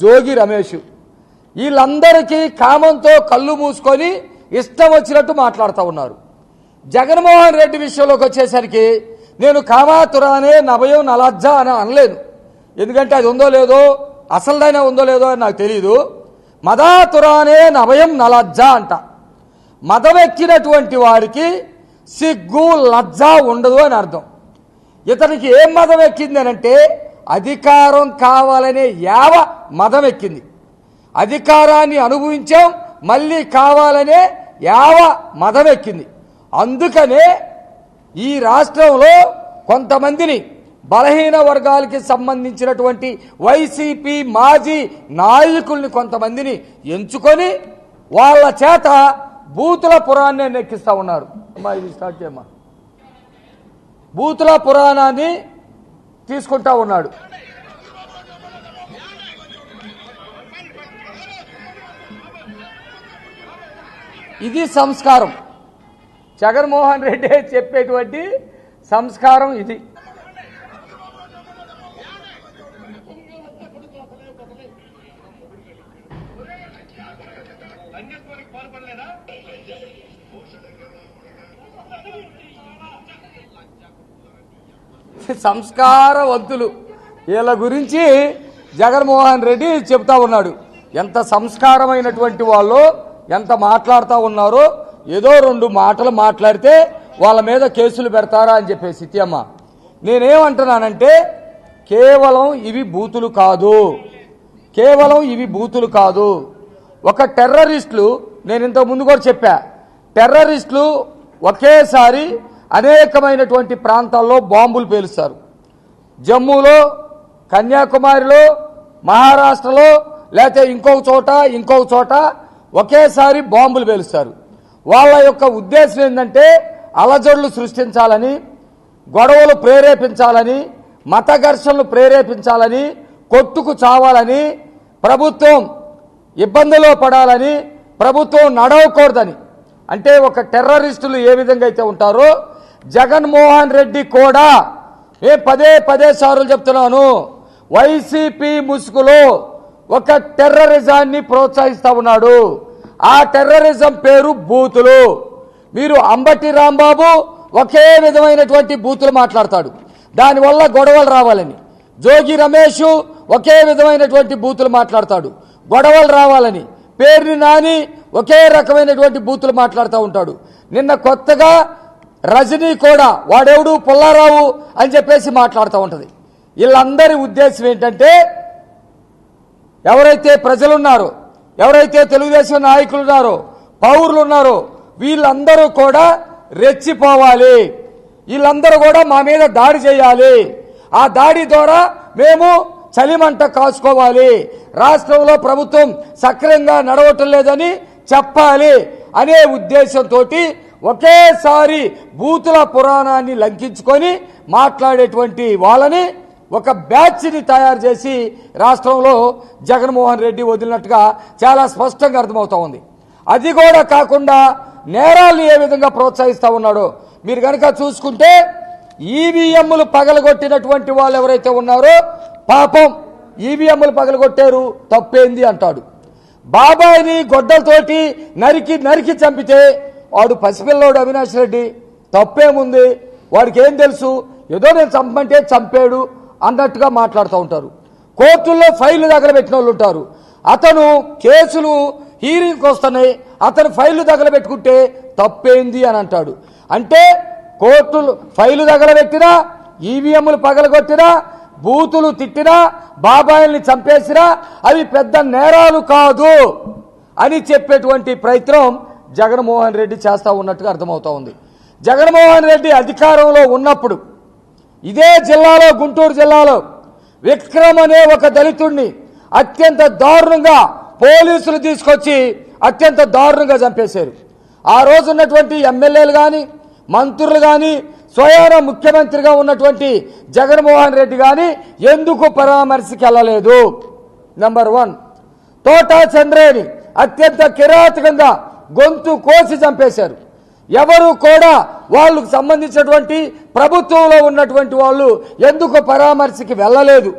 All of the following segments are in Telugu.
జోగి రమేష్ వీళ్ళందరికీ కామంతో కళ్ళు మూసుకొని ఇష్టం వచ్చినట్టు మాట్లాడుతూ ఉన్నారు. జగన్మోహన్ రెడ్డి విషయంలోకి వచ్చేసరికి నేను కామాతురానే నభయం నలజ్జ అని అనలేను. ఎందుకంటే అది ఉందో లేదో అసలుదైనా ఉందో లేదో అని నాకు తెలియదు. మదాతురానే నభయం నలజ్జ అంట. మదం ఎక్కినటువంటి వాడికి సిగ్గు లజ్జ ఉండదు అని అర్థం. ఇతనికి ఏం మదం ఎక్కింది అంటే అధికారం కావాలనే యావ మదం ఎక్కింది. అధికారాన్ని అనుభవించాం మళ్ళీ కావాలనే యావ మదం ఎక్కింది. అందుకనే ఈ రాష్ట్రంలో కొంతమందిని బలహీన వర్గాలకి సంబంధించినటువంటి వైసీపీ మాజీ నాయకుల్ని కొంతమందిని ఎంచుకొని వాళ్ళ చేత బూతుల పురాణాన్ని నెక్కిస్తూ ఉన్నారు. అమ్మా ఇది స్టార్ట్ చేయమ్మా. బూతుల పురాణాన్ని తీసుకుంటా ఉన్నాడు. ఇది సంస్కారం. జగన్మోహన్ రెడ్డి చెప్పేటువంటి సంస్కారం ఇది. సంస్కారవంతులు వీళ్ళ గురించి జగన్మోహన్ రెడ్డి చెప్తా ఉన్నాడు. ఎంత సంస్కారమైనటువంటి వాళ్ళు ఎంత మాట్లాడుతూ ఉన్నారో. ఏదో రెండు మాటలు మాట్లాడితే వాళ్ళ మీద కేసులు పెడతారా అని చెప్పేసి. ఇత్యమ్మ నేనేమంటున్నానంటే కేవలం ఇవి బూతులు కాదు, కేవలం ఇవి బూతులు కాదు. ఒక టెర్రరిస్టులు, నేను ఇంతకు ముందు కూడా చెప్పా, టెర్రరిస్టులు ఒకేసారి అనేకమైనటువంటి ప్రాంతాల్లో బాంబులు పేలుస్తారు. జమ్మూలో, కన్యాకుమారిలో, మహారాష్ట్రలో, లేకపోతే ఇంకొక చోట ఒకేసారి బాంబులు పేలుస్తారు. వాళ్ళ యొక్క ఉద్దేశం ఏంటంటే అలజడులు సృష్టించాలని, గొడవలు ప్రేరేపించాలని, మత ఘర్షణలు ప్రేరేపించాలని, కొట్టుకు చావాలని, ప్రభుత్వం ఇబ్బందులో పడాలని, ప్రభుత్వం నడవకూడదని. అంటే ఒక టెర్రరిస్టులు ఏ విధంగా అయితే ఉంటారో జగన్మోహన్ రెడ్డి కూడా పదే సార్లు చెప్తున్నాను, వైసీపీ ముసుగులో ఒక టెర్రరిజాన్ని ప్రోత్సహిస్తా ఉన్నాడు. ఆ టెర్రరిజం పేరు బూతులు. మీరు అంబటి రాంబాబు ఒకే విధమైనటువంటి బూతులు మాట్లాడతాడు, దానివల్ల గొడవలు రావాలని. జోగి రమేష్ ఒకే విధమైనటువంటి బూతులు మాట్లాడతాడు, గొడవలు రావాలని. పేరుని నాని ఒకే రకమైనటువంటి బూతులు మాట్లాడుతూ ఉంటాడు. నిన్న కొత్తగా రజనీ కూడా వాడెవడు పుల్లారావు అని చెప్పేసి మాట్లాడుతూ ఉంటుంది. వీళ్ళందరి ఉద్దేశం ఏంటంటే ఎవరైతే ప్రజలున్నారో, ఎవరైతే తెలుగుదేశం నాయకులు ఉన్నారో, పౌరులు ఉన్నారో వీళ్ళందరూ కూడా రెచ్చిపోవాలి. వీళ్ళందరూ కూడా మా మీద దాడి చేయాలి. ఆ దాడి ద్వారా మేము చలిమంట కాసుకోవాలి, రాష్ట్రంలో ప్రభుత్వం సక్రమంగా నడవటం లేదని చెప్పాలి అనే ఉద్దేశంతో ఒకేసారి బూతుల పురాణాన్ని లంకించుకొని మాట్లాడేటువంటి వాళ్ళని ఒక బ్యాచ్ని తయారు చేసి రాష్ట్రంలో జగన్మోహన్ రెడ్డి వదిలినట్టుగా చాలా స్పష్టంగా అర్థమవుతా ఉంది. అది కూడా కాకుండా నేరాలను ఏ విధంగా ప్రోత్సహిస్తూ ఉన్నాడో మీరు కనుక చూసుకుంటే ఈవీఎంలు పగలగొట్టినటువంటి వాళ్ళు ఎవరైతే ఉన్నారో, పాపం ఈవీఎంలు పగలగొట్టారు తప్పేంది అంటాడు. బాబాయిని గొడ్డలతోటి నరికి చంపితే వాడు పసిపిల్లోడు అవినాష్ రెడ్డి, తప్పేముంది, వాడికి ఏం తెలుసు, ఏదో నేను చంపమంటే చంపాడు అన్నట్టుగా మాట్లాడుతూ ఉంటారు. కోర్టుల్లో ఫైళ్లు తగలబెట్టిన వాళ్ళు ఉంటారు. అతను కేసులు హీరింగ్కి వస్తున్నాయి, అతను ఫైళ్లు తగలబెట్టుకుంటే తప్పేంది అని అంటాడు. అంటే కోర్టులు ఫైళ్లు తగలబెట్టినా, ఈవీఎంలు పగలగొట్టినా, బూతులు తిట్టినా, బాబాయిల్ని చంపేసినా అవి పెద్ద నేరాలు కాదు అని చెప్పేటువంటి ప్రయత్నం జగన్మోహన్ రెడ్డి చేస్తూ ఉన్నట్టుగా అర్థమవుతా ఉంది. జగన్మోహన్ రెడ్డి అధికారంలో ఉన్నప్పుడు ఇదే జిల్లాలో, గుంటూరు జిల్లాలో విక్రమ్ అనే ఒక దళితుడిని అత్యంత దారుణంగా పోలీసులు తీసుకొచ్చి అత్యంత దారుణంగా చంపేశారు. ఆ రోజు ఉన్నటువంటి ఎమ్మెల్యేలు కానీ, మంత్రులు కానీ, స్వయాన ముఖ్యమంత్రిగా ఉన్నటువంటి జగన్మోహన్ రెడ్డి కానీ ఎందుకు పరామర్శకి వెళ్ళలేదు? నెంబర్ 1, తోటా చంద్రేని అత్యంత కిరాతకంగా గొంతు కోసి చంపేశారు. ఎవరు కూడా వాళ్ళకు సంబంధించినటువంటి ప్రభుత్వంలో ఉన్నటువంటి వాళ్ళు ఎందుకు పరామర్శకి వెళ్ళలేదు?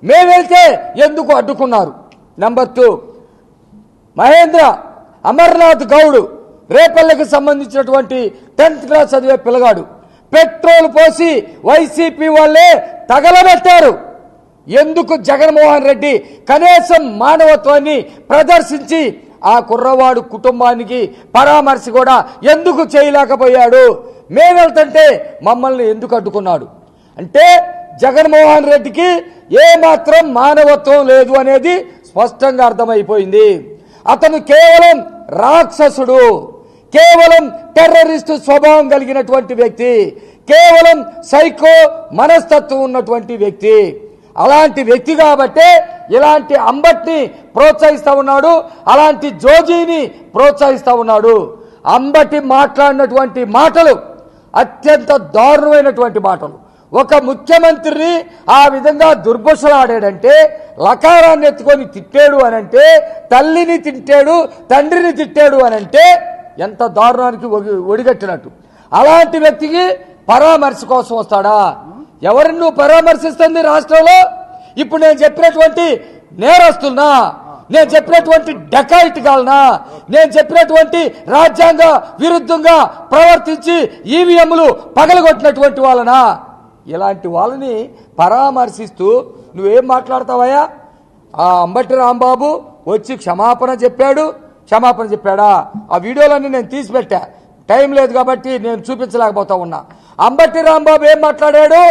మేము వెళ్తే ఎందుకు అడ్డుకున్నారు? నెంబర్ 2 మహేంద్ర అమర్నాథ్ గౌడ్ రేపల్లెకి సంబంధించినటువంటి 10th క్లాస్ చదివే పిల్లగాడు పెట్రోల్ పోసి వైసీపీ వాళ్ళే తగలబెట్టారు. ఎందుకు జగన్మోహన్ రెడ్డి కనీసం మానవత్వాన్ని ప్రదర్శించి ఆ కుర్రవాడు కుటుంబానికి పరామర్శ కూడా ఎందుకు చేయలేకపోయాడు? మేము వెళ్తుంటే మమ్మల్ని ఎందుకు అడ్డుకున్నాడు? అంటే జగన్మోహన్ రెడ్డికి ఏమాత్రం మానవత్వం లేదు అనేది స్పష్టంగా అర్థమైపోయింది. అతను కేవలం రాక్షసుడు, కేవలం టెర్రరిస్టు స్వభావం కలిగినటువంటి వ్యక్తి, కేవలం సైకో మనస్తత్వం ఉన్నటువంటి వ్యక్తి. అలాంటి వ్యక్తి కాబట్టే ఇలాంటి అంబట్ని ప్రోత్సహిస్తూ ఉన్నాడు, అలాంటి జోజీని ప్రోత్సహిస్తూ ఉన్నాడు. అంబటి మాట్లాడినటువంటి మాటలు అత్యంత దారుణమైనటువంటి మాటలు. ఒక ముఖ్యమంత్రిని ఆ విధంగా దుర్భుషలాడాడంటే, లకారాన్ని ఎత్తుకొని తిట్టాడు అనంటే, తల్లిని తిట్టాడు, తండ్రిని తిట్టాడు అనంటే ఎంత దారుణానికి ఒడిగట్టినట్టు. అలాంటి వ్యక్తికి పరామర్శ కోసం వస్తాడా? ఎవరిని నువ్వు పరామర్శిస్తుంది రాష్ట్రంలో? ఇప్పుడు నేను చెప్పినటువంటి నేరస్తున్నా, నేను చెప్పినటువంటి డకాయిట్ గాలనా, నేను చెప్పినటువంటి రాజ్యాంగ విరుద్ధంగా ప్రవర్తించి ఈవీఎంలు పగలగొట్టినటువంటి వాళ్ళనా? ఇలాంటి వాళ్ళని పరామర్శిస్తూ నువ్వేం మాట్లాడతావయ్యా? ఆ అంబటి రాంబాబు వచ్చి క్షమాపణ చెప్పాడా? ఆ వీడియోలన్నీ నేను తీసిపెట్టా, టైం లేదు కాబట్టి నేను చూపించలేకపోతా ఉన్నా. అంబటి రాంబాబు ఏం మాట్లాడాడు?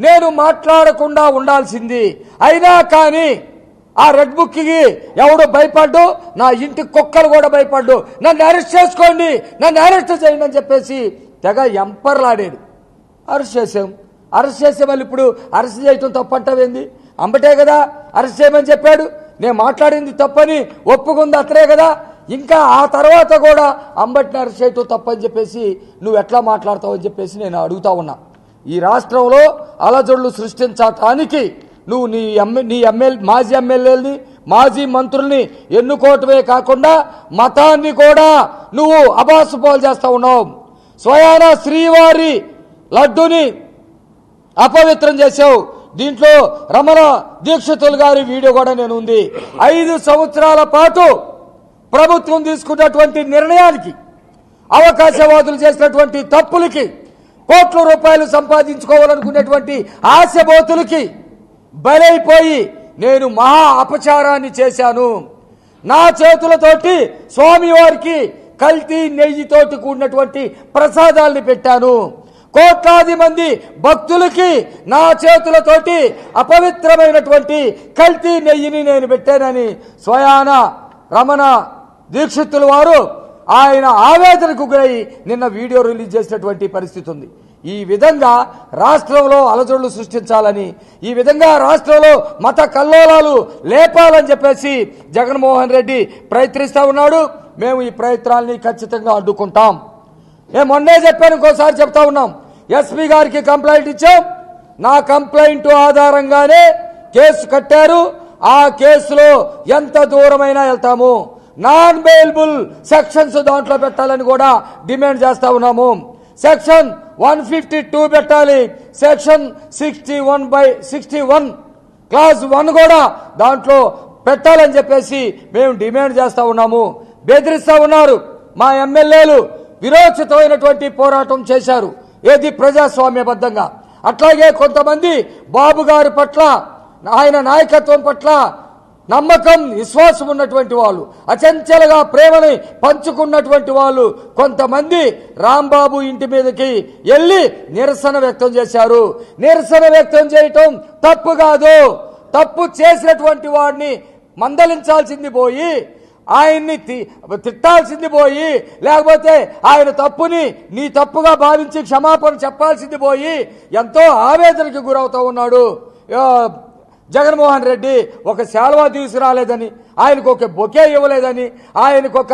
నేను మాట్లాడకుండా ఉండాల్సింది, అయినా కానీ ఆ రెడ్ బుక్కి ఎవడు భయపడ్డు, నా ఇంటి కుక్కలు కూడా భయపడ్డు, నన్ను అరెస్ట్ చేసుకోండి, నన్ను అరెస్ట్ చేయండి అని చెప్పేసి తెగ ఎంపర్లాడాడు. అరెస్ట్ చేసే వాళ్ళు ఇప్పుడు అరెస్ట్ చేయటం తప్పంటావేంది? అంబటే కదా అరెస్ట్ చేయమని చెప్పాడు. నేను మాట్లాడింది తప్పని ఒప్పుకుంది అతనే కదా. ఇంకా ఆ తర్వాత కూడా అంబటిని అరెస్ట్ చేయటం తప్పని చెప్పేసి నువ్వు ఎట్లా మాట్లాడతావు అని చెప్పేసి నేను అడుగుతా ఉన్నా. ఈ రాష్ట్రంలో అలజడులు సృష్టించటానికి నువ్వు మాజీ ఎమ్మెల్యేలని, మాజీ మంత్రుల్ని ఎన్నుకోవటమే కాకుండా మతాన్ని కూడా నువ్వు అబాసుపాలు చేస్తా ఉన్నావు. స్వయాన శ్రీవారి లడ్డుని అపవిత్రం చేశావు. దీంట్లో రమణ దీక్షితులు గారి వీడియో కూడా నేను ఉంది. 5 సంవత్సరాల పాటు ప్రభుత్వం తీసుకున్నటువంటి నిర్ణయానికి, అవకాశవాదులు చేసినటువంటి తప్పులకి, కోట్ల రూపాయలు సంపాదించుకోవాలనుకునేటువంటి ఆశబోతులకి బలైపోయి నేను మహా అపచారాన్ని చేశాను. నా చేతులతోటి స్వామివారికి కల్తీ నెయ్యితోటి కూడినటువంటి ప్రసాదాల్ని పెట్టాను. కోట్లాది మంది భక్తులకి నా చేతులతోటి అపవిత్రమైనటువంటి కల్తీ నెయ్యిని నేను పెట్టానని స్వయాన రమణ దీక్షితుల వారు ఆయన ఆవేదనకు గురై నిన్న వీడియో రిలీజ్ చేసినటువంటి పరిస్థితి ఉంది. ఈ విధంగా రాష్ట్రంలో అలజడులు సృష్టించాలని, ఈ విధంగా రాష్ట్రంలో మత కల్లోలాలు లేపాలని చెప్పేసి జగన్మోహన్ రెడ్డి ప్రయత్నిస్తూ ఉన్నాడు. మేము ఈ ప్రయత్నాల్ని ఖచ్చితంగా అడ్డుకుంటాం. మేము మొన్నే చెప్పాను, ఇంకోసారి చెప్తా ఉన్నాం. ఎస్పీ గారికి కంప్లైంట్ ఇచ్చాం. నా కంప్లైంట్ ఆధారంగానే కేసు కట్టారు. ఆ కేసులో ఎంత దూరమైనా వెళ్తాము. నాన్ బెయిలబుల్ సెక్షన్స్ దాంట్లో పెట్టాలని కూడా డిమాండ్ చేస్తా ఉన్నాము. సెక్షన్ 152 పెట్టాలి, సెక్షన్ 61 క్లాస్ 1 కూడా దాంట్లో పెట్టాలని చెప్పేసి మేము డిమాండ్ చేస్తా ఉన్నాము. బెదిరిస్తా ఉన్నారు. మా ఎమ్మెల్యేలు విరోచితమైనటువంటి పోరాటం చేశారు, ఏది ప్రజాస్వామ్యబద్ధంగా. అట్లాగే కొంతమంది బాబు గారి పట్ల, ఆయన నాయకత్వం పట్ల నమ్మకం, విశ్వాసం ఉన్నటువంటి వాళ్ళు, అచంచలగా ప్రేమని పంచుకున్నటువంటి వాళ్ళు కొంతమంది రాంబాబు ఇంటి మీదకి వెళ్ళి నిరసన వ్యక్తం చేశారు. నిరసన వ్యక్తం చేయటం తప్పు కాదు. తప్పు చేసినటువంటి వాడిని మందలించాల్సింది పోయి, ఆయన్ని తిట్టాల్సింది పోయి, లేకపోతే ఆయన తప్పుని నీ తప్పుగా భావించి క్షమాపణ చెప్పాల్సింది పోయి ఎంతో ఆవేదనకి గురవుతూ ఉన్నాడు జగన్మోహన్ రెడ్డి. ఒక శాల్వా తీసుకురాలేదని, ఆయనకు ఒక బొకే ఇవ్వలేదని, ఆయనకు ఒక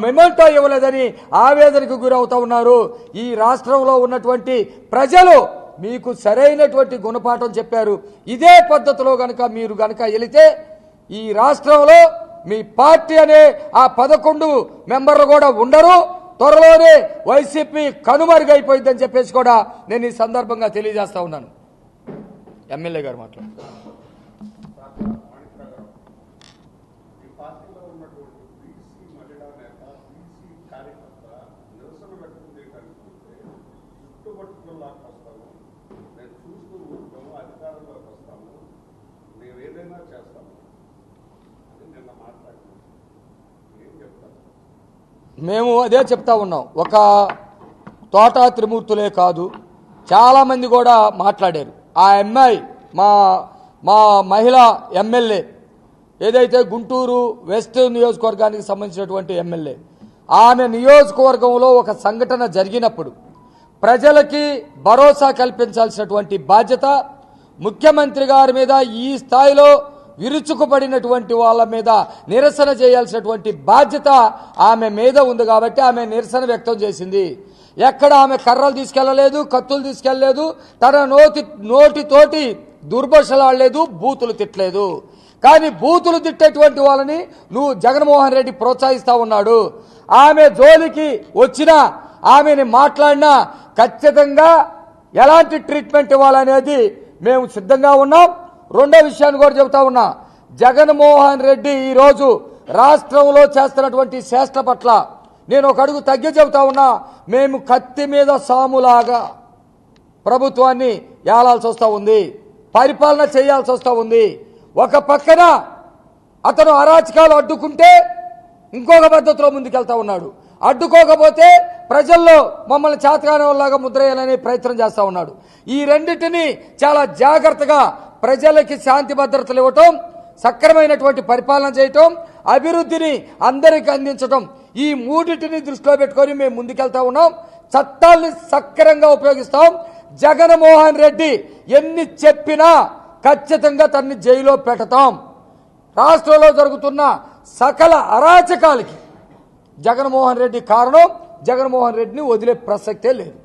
మెమెంటో ఇవ్వలేదని ఆవేదనకు గురవుతూ ఉన్నారు. ఈ రాష్ట్రంలో ఉన్నటువంటి ప్రజలు మీకు సరైనటువంటి గుణపాఠం చెప్పారు. ఇదే పద్ధతిలో మీరు గనక వెళితే ఈ రాష్ట్రంలో మీ పార్టీ అనే ఆ 11 మెంబర్లు కూడా ఉండరు. త్వరలోనే వైసీపీ కనుమరుగైపోయిందని చెప్పేసి కూడా నేను ఈ సందర్భంగా తెలియజేస్తా ఉన్నాను. ఎమ్మెల్యే గారు మాట్లాడు. పార్టీలో ఉన్నటువంటి బీసీ మహిళా నేత బీసీ కార్యకర్త నిరసన వ్యక్తం చేయడానికి చుట్టుపట్టుకుని లాక్కొస్తాము, నేను చూస్తూ ఉంటాము, అధికారంలోకి వస్తాము, మేము ఏదైనా చేస్తాము అని నిన్న మాట్లాడుతున్నాం. ఏం చెప్తాను? మేము అదే చెప్తా ఉన్నాం. ఒక తోట త్రిమూర్తులే కాదు, చాలామంది కూడా మాట్లాడారు. ఆ అమ్మాయి మా మహిళా ఎమ్మెల్యే ఏదైతే గుంటూరు వెస్ట్ నియోజకవర్గానికి సంబంధించినటువంటి ఎమ్మెల్యే, ఆమె నియోజకవర్గంలో ఒక సంఘటన జరిగినప్పుడు ప్రజలకి భరోసా కల్పించాల్సినటువంటి బాధ్యత, ముఖ్యమంత్రి గారి మీద ఈ స్థాయిలో విరుచుకుపడినటువంటి వాళ్ళ మీద నిరసన చేయాల్సినటువంటి బాధ్యత ఆమె మీద ఉంది కాబట్టి ఆమె నిరసన వ్యక్తం చేసింది. ఎక్కడ ఆమె కర్రలు తీసుకెళ్లలేదు, కత్తులు తీసుకెళ్లలేదు, తన నోటితోటి దుర్భాషలాడలేదు, బూతులు తిట్టలేదు. కానీ బూతులు తిట్టేటువంటి వాళ్ళని నువ్వు జగన్మోహన్ రెడ్డి ప్రోత్సహిస్తా ఉన్నాడు. ఆమె జోలికి వచ్చినా, ఆమెని మాట్లాడినా ఖచ్చితంగా ఎలాంటి ట్రీట్మెంట్ ఇవ్వాలనేది మేము సిద్ధంగా ఉన్నాం. రెండో విషయాన్ని కూడా చెబుతా ఉన్నా, జగన్మోహన్ రెడ్డి ఈరోజు రాష్ట్రంలో చేస్తున్నటువంటి చేష్ట పట్ల నేను ఒక అడుగు తగ్గి చెబుతా ఉన్నా. మేము కత్తి మీద సాములాగా ప్రభుత్వాన్ని ఏలాల్సి వస్తూ ఉంది, పరిపాలన చేయాల్సి వస్తూ ఉంది. ఒక పక్కన అతను అరాచకాలు అడ్డుకుంటే ఇంకొక పద్ధతిలో ముందుకెళ్తా ఉన్నాడు, అడ్డుకోకపోతే ప్రజల్లో మమ్మల్ని చేతకాని వాళ్ళలాగా ముద్రేయాలనే ప్రయత్నం చేస్తూ ఉన్నాడు. ఈ రెండింటినీ చాలా జాగ్రత్తగా ప్రజలకి శాంతి భద్రతలు ఇవ్వటం, సక్రమైనటువంటి పరిపాలన చేయటం, అభివృద్ధిని అందరికీ అందించడం, ఈ మూడింటిని దృష్టిలో పెట్టుకొని మేము ముందుకెళ్తా ఉన్నాం. చట్టాల్ని సక్రమంగా ఉపయోగిస్తాం. జగన్మోహన్ రెడ్డి ఎన్ని చెప్పినా ఖచ్చితంగా తన్ని జైల్లో పెడతాం. రాష్ట్రంలో జరుగుతున్న సకల అరాచకాలకి జగన్మోహన్ రెడ్డి కారణం. జగన్మోహన్ రెడ్డిని వదిలే ప్రసక్తే లేదు.